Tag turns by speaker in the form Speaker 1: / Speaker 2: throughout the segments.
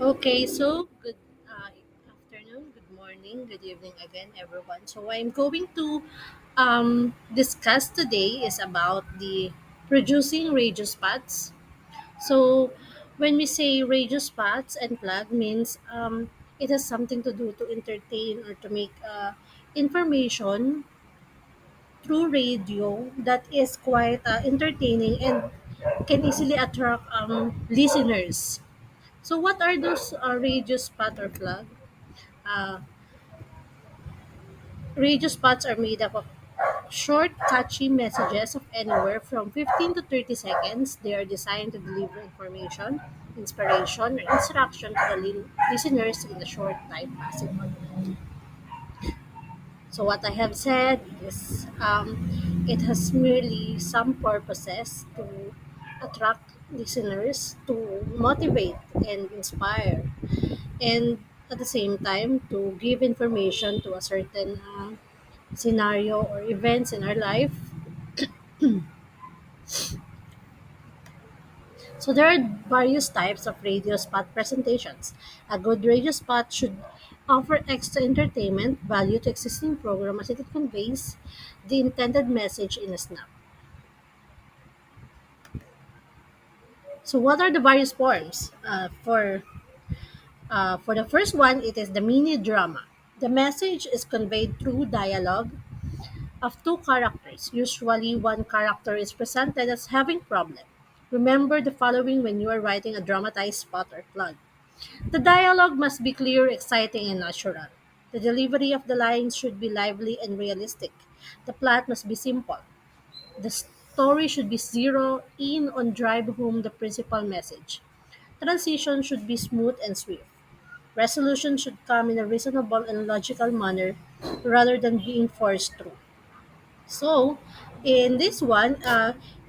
Speaker 1: Okay, so good afternoon, good morning, good evening again, everyone. So I'm going to discuss today is about the producing radio spots. So when we say radio spots and plug means it has something to do to entertain or to make information through radio that is quite entertaining and can easily attract listeners. So what are those radio spot or plug? Uh, Radio spots are made up of short, catchy messages of anywhere from 15 to 30 seconds. They are designed to deliver information, inspiration, or instruction to the listeners in a short time possible. So, what I have said is it has merely some purposes to attract listeners, to motivate and inspire, and at the same time to give information to a certain scenario or events in our life. So there are various types of radio spot presentations. A good radio spot should offer extra entertainment value to existing program as it conveys the intended message in a snap. So what are the various forms? For the first one, it is the mini drama. The message is conveyed through dialogue of two characters. Usually, one character is presented as having problem. Remember the following when you are writing a dramatized spot or plot. The dialogue must be clear, exciting, and natural. The delivery of the lines should be lively and realistic. The plot must be simple. The story should be zero in on drive home the principal message. Transition should be smooth and swift. Resolution should come in a reasonable and logical manner rather than being forced through. So, in this one,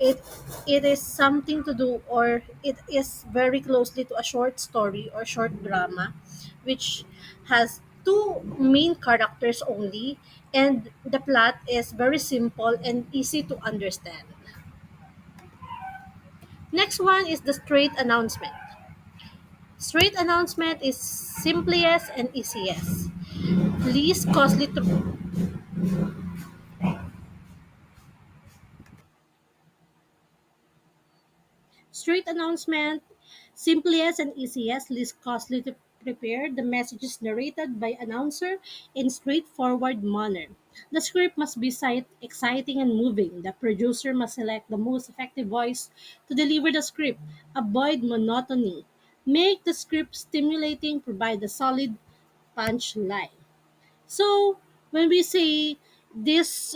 Speaker 1: it is something to do, or it is very closely to a short story or short drama, which has two main characters only, and the plot is very simple and easy to understand. Next one is the straight announcement. Straight announcement is simplest and easiest, least costly to Straight announcement, simplest and easiest, least costly to prepare. The message is narrated by announcer in straightforward manner. The script must be exciting and moving. The producer must select the most effective voice to deliver the script. Avoid monotony. Make the script stimulating. Provide a solid punchline. So when we say this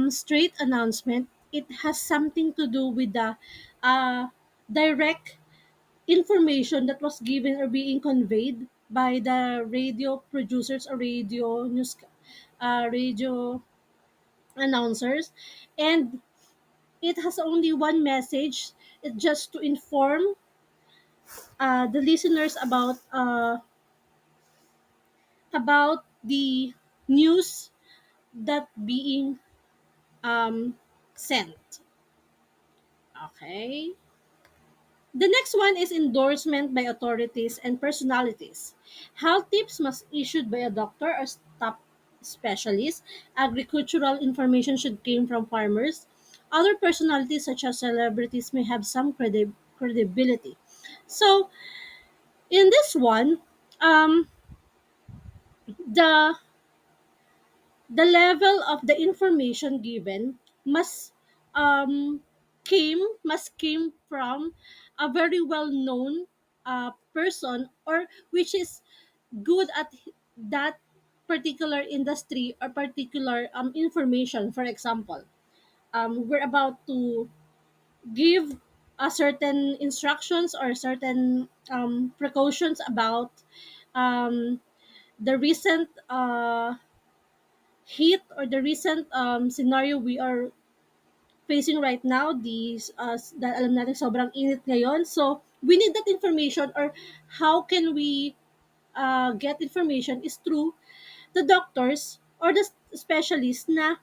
Speaker 1: straight announcement, it has something to do with the uh, direct information that was given or being conveyed by the radio producers or radio announcers, and it has only one message. It just to inform the listeners about the news that being sent. Okay. The next one is endorsement by authorities and personalities. Health tips must issued by a doctor or top specialist. Agricultural information should come from farmers. Other personalities such as celebrities may have some credibility. So in this one, um, the the level of the information given must um, came from a very well known person, or which is good at that particular industry or particular information. For example, we're about to give a certain instructions or certain precautions about um, the recent heat or the recent scenario we are facing right now, dahil alam natin sobrang init ngayon. So, we need that information, or how can we get information is through the doctors or the specialist na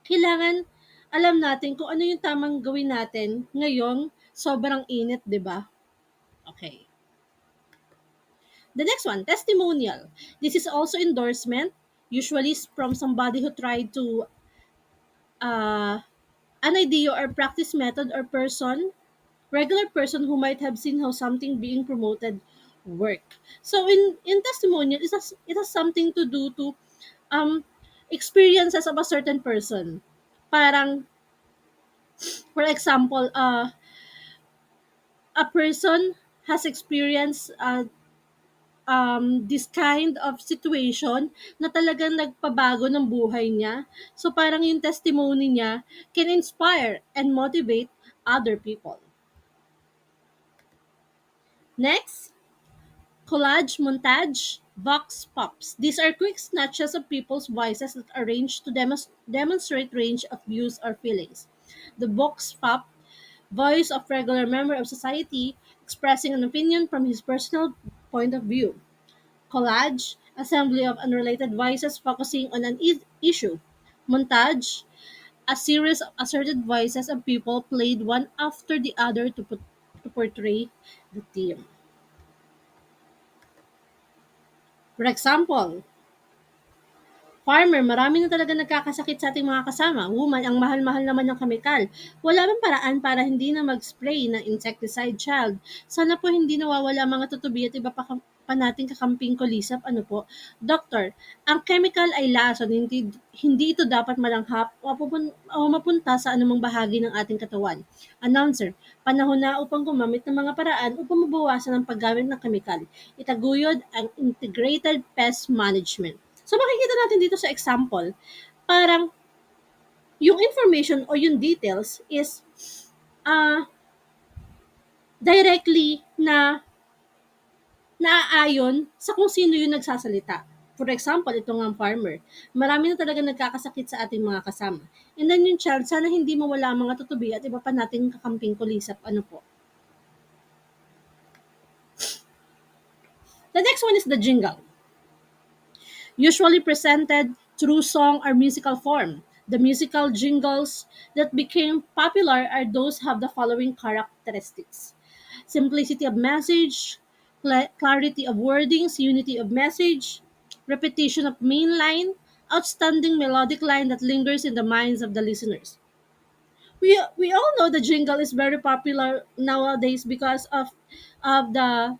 Speaker 1: kailangan alam natin kung ano yung tamang gawin natin ngayong sobrang init, di ba? Okay. The next one, testimonial. This is also endorsement, usually from somebody who tried to uh, an idea or practice method or person, regular person who might have seen how something being promoted work. So in testimonial, it has something to do to um experiences of a certain person. Parang for example, a person has experienced this kind of situation na talagang nagpabago ng buhay niya. So parang yung testimony niya can inspire and motivate other people. Next, collage, montage, vox pops. These are quick snatches of people's voices that are arranged to demonstrate range of views or feelings. The vox pop, voice of regular member of society expressing an opinion from his personal point of view. Collage, assembly of unrelated voices focusing on an issue. Montage, a series of asserted voices of people played one after the other to portray the theme. For example, farmer, marami na talaga nagkakasakit sa ating mga kasama. Woman, ang mahal-mahal naman ng kemikal. Wala bang paraan para hindi na mag-spray ng insecticide, child? Sana po hindi nawawala mga tutubi at iba pa nating kakamping kulisap. Ano po? Doctor, ang chemical ay lason, hindi ito dapat malanghap o mapunta sa anumang bahagi ng ating katawan. Announcer, panahon na upang gumamit ng mga paraan upang mabawasan ang paggamit ng kemikal. Itaguyod ang integrated pest management. So makikita natin dito sa example, parang yung information o yung details is uh, directly na naaayon sa kung sino yung nagsasalita. For example, ito nga ang farmer. Marami na talaga nagkakasakit sa ating mga kasama. And then yung child, sana hindi mawala ang mga tutubi at iba pa nating kakamping kulisap. Ano po? The next one is the jingle. Usually presented through song or musical form. The musical jingles that became popular are those have the following characteristics: simplicity of message, clarity of wordings, unity of message, repetition of main line, outstanding melodic line that lingers in the minds of the listeners. We all know the jingle is very popular nowadays because of the,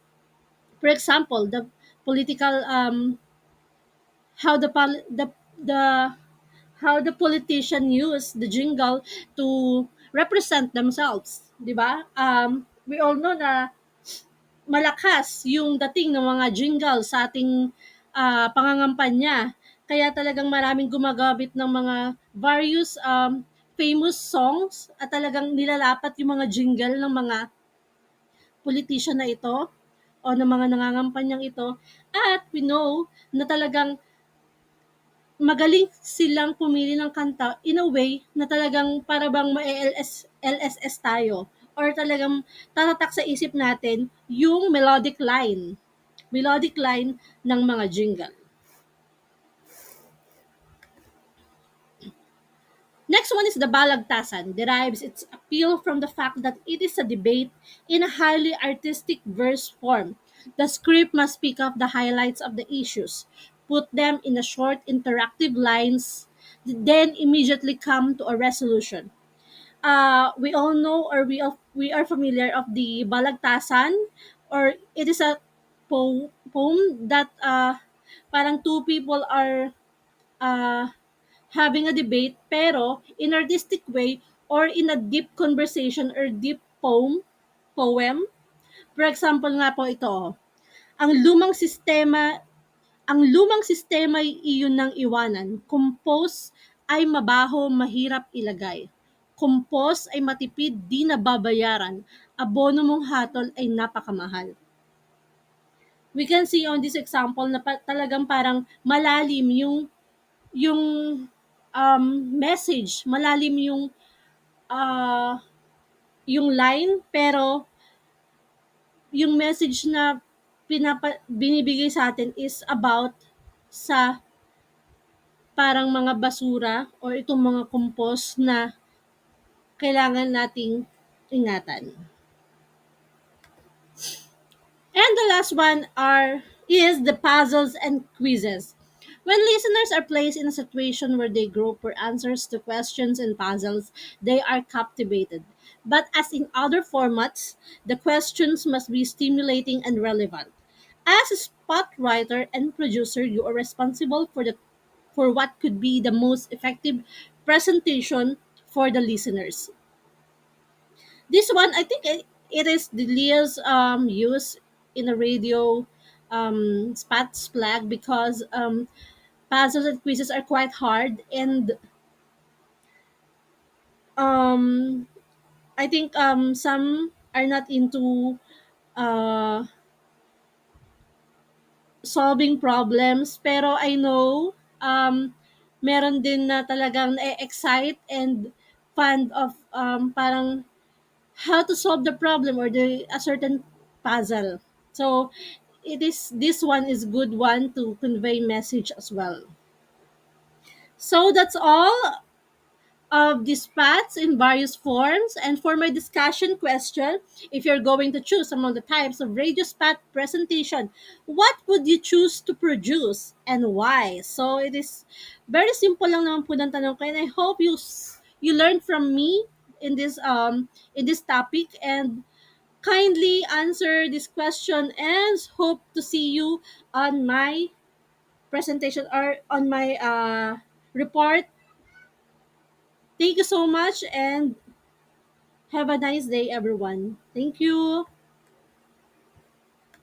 Speaker 1: for example, the political how the how the politician use the jingle to represent themselves, 'di ba? We all know na malakas yung dating ng mga jingle sa ating pangangampanya. Kaya talagang maraming gumagamit ng mga various famous songs at talagang nilalapat yung mga jingle ng mga politician na ito o ng mga nangangampanyang ito. At we know na talagang magaling silang pumili ng kanta in a way na talagang para bang LSS tayo or talagang tatatak sa isip natin yung melodic line ng mga jingle. Next one is the balagtasan, derives its appeal from the fact that it is a debate in a highly artistic verse form. The script must pick up the highlights of the issues, put them in a short interactive lines, then immediately come to a resolution. We all know or we are familiar of the balagtasan, or it is a poem that parang two people are uh, having a debate pero in artistic way or in a deep conversation or deep poem. For example nga po ito, ang lumang sistema ay iyon ng iwanan. Compose ay mabaho, mahirap ilagay. Compose ay matipid, di nababayaran. Abono mong hatol ay napakamahal. We can see on this example na talagang parang malalim yung message, malalim ah, yung line, pero yung message na binibigay sa atin is about sa parang mga basura or itong mga compost na kailangan nating ingatan. And the last one is the puzzles and quizzes. When listeners are placed in a situation where they grope for answers to questions and puzzles, they are captivated. But as in other formats, the questions must be stimulating and relevant. As a spot writer and producer, you are responsible for what could be the most effective presentation for the listeners. This one, I think it is the Leah's use in a radio spats flag because puzzles and quizzes are quite hard, and um, I think some are not into uh, solving problems, pero I know meron din na talagang na-excite and fond of parang how to solve the problem or the a certain puzzle. So it is this one is good one to convey message as well. So that's all of these paths in various forms. And for my discussion question, if you're going to choose among the types of radio spot presentation, what would you choose to produce and why? So it is very simple lang naman po ng tanong ko, and I hope you learned from me in this topic, and kindly answer this question and hope to see you on my presentation or on my report. Thank you so much and have a nice day, everyone. Thank you.